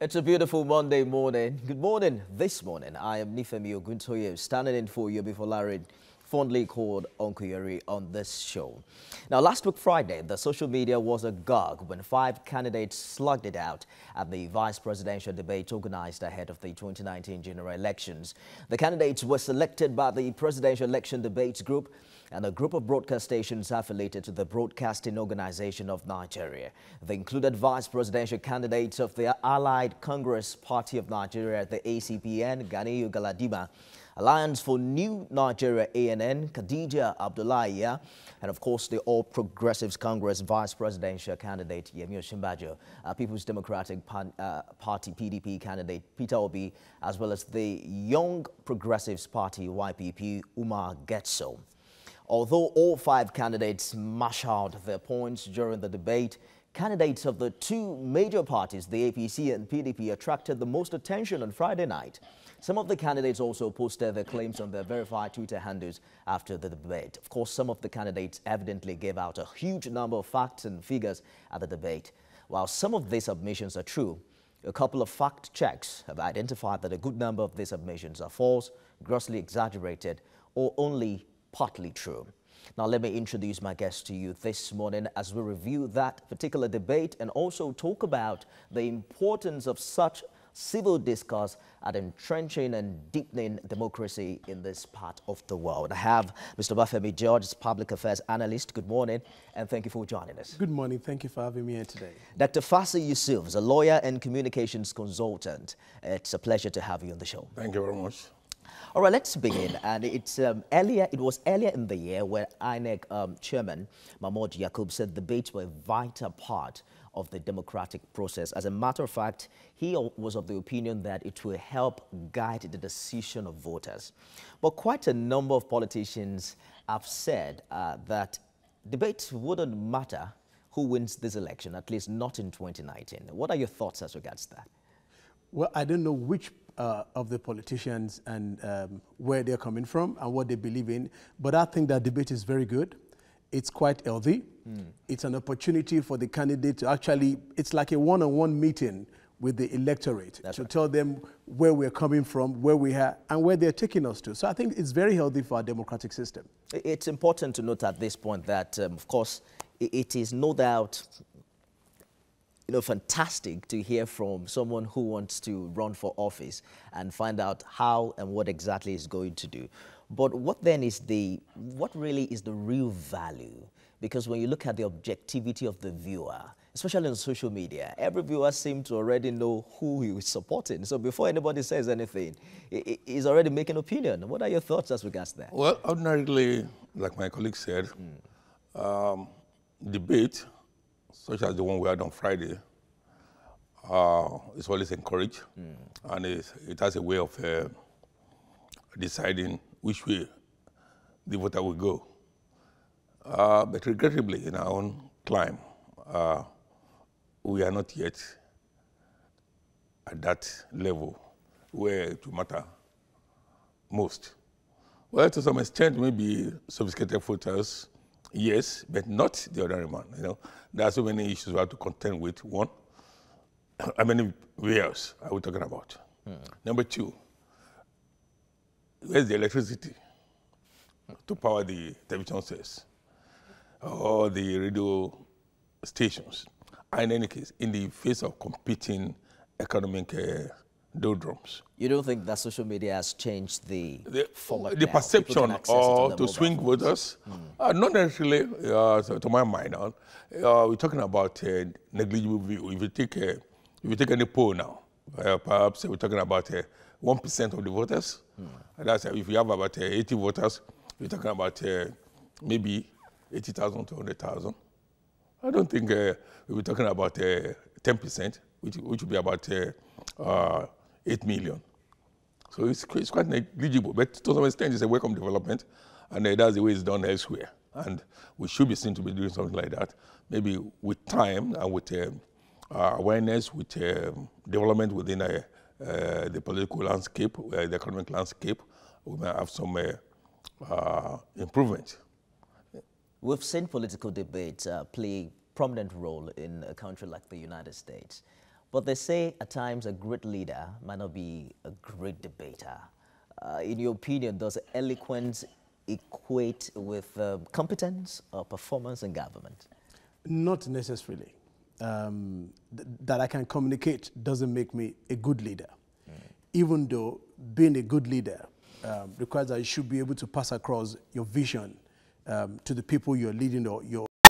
It's a beautiful Monday morning. Good morning. This morning, I am Nifemi Oguntoye, standing in for you before Larry, fondly called Uncle Yeri, on this show. Now, last week Friday, the social media was agog when 5 candidates slugged it out at the vice presidential debate organized ahead of the 2019 general elections. The candidates were selected by the Presidential Election Debates Group and a group of broadcast stations affiliated to the Broadcasting Organization of Nigeria. They included vice presidential candidates of the Allied Congress Party of Nigeria, the ACPN, Ganiyu Galadima, Alliance for New Nigeria, ANN, Khadija Abdullahi, and of course the All Progressives Congress vice presidential candidate Yemi Osinbajo, People's Democratic Party PDP candidate Peter Obi, as well as the Young Progressives Party YPP Umar Getso. Although all 5 candidates marshaled their points during the debate, candidates of the 2 major parties, the APC and PDP, attracted the most attention on Friday night. Some of the candidates also posted their claims on their verified Twitter handles after the debate. Of course, some of the candidates evidently gave out a huge number of facts and figures at the debate. While some of these submissions are true, a couple of fact checks have identified that a good number of these submissions are false, grossly exaggerated, or only partly true. Now, let me introduce my guest to you this morning as we review that particular debate and also talk about the importance of such civil discourse at entrenching and deepening democracy in this part of the world. I have Mr. Bafemi George, public affairs analyst. Good morning, and thank you for joining us. Good morning. Thank you for having me here today. Dr. Fasi Yusuf is a lawyer and communications consultant. It's a pleasure to have you on the show. Thank you very much. All right, let's begin. And it was earlier in the year where INEC chairman Mahmoud Yakub said debates were a vital part of the democratic process. As a matter of fact, he was of the opinion that it will help guide the decision of voters. But quite a number of politicians have said that debates wouldn't matter who wins this election, at least not in 2019. What are your thoughts as regards that? Well, I don't know which of the politicians and where they're coming from and what they believe in, but I think that debate is very good. It's quite healthy. It's an opportunity for the candidate to actually, it's like a one-on-one meeting with the electorate to tell them where we're coming from, where we are, and where they're taking us to. So I think it's very healthy for our democratic system. It's important to note at this point that, of course, it is no doubt fantastic to hear from someone who wants to run for office and find out how and what exactly is going to do. But what really is the real value? Because when you look at the objectivity of the viewer, especially on social media, every viewer seems to already know who he is supporting. So before anybody says anything, he's already making opinion. What are your thoughts as regards that? Well, ordinarily, like my colleague said, debate, such as the one we had on Friday, is always encouraged, and it has a way of deciding which way the voter will go. But regrettably, in our own climb, we are not yet at that level where it will matter most. Well, to some extent, maybe sophisticated voters, yes, but not the ordinary man. There are so many issues we have to contend with. One, how many viewers are we talking about? Number 2, where's the electricity to power the television sets or the radio stations? And in any case, in the face of competing economic doldrums. You don't think that social media has changed the format the now? perception or to swing voters? Not necessarily, to my mind. We're talking about negligible view. If you take any poll now, perhaps we're talking about 1% of the voters. That's if you have about 80 voters, we're talking about maybe 80,000 to 100,000. I don't think we're talking about 10%, which would be about 8 million. So it's quite negligible, but to some extent it's a welcome development, and that's the way it's done elsewhere. And we should be seen to be doing something like that, maybe with time and with awareness, with development within the political landscape, the economic landscape, we may have some improvement. We've seen political debates play a prominent role in a country like the United States. But they say at times a great leader might not be a great debater. In your opinion, does eloquence equate with competence or performance in government? Not necessarily. That I can communicate doesn't make me a good leader. Even though being a good leader requires that you should be able to pass across your vision to the people you're leading or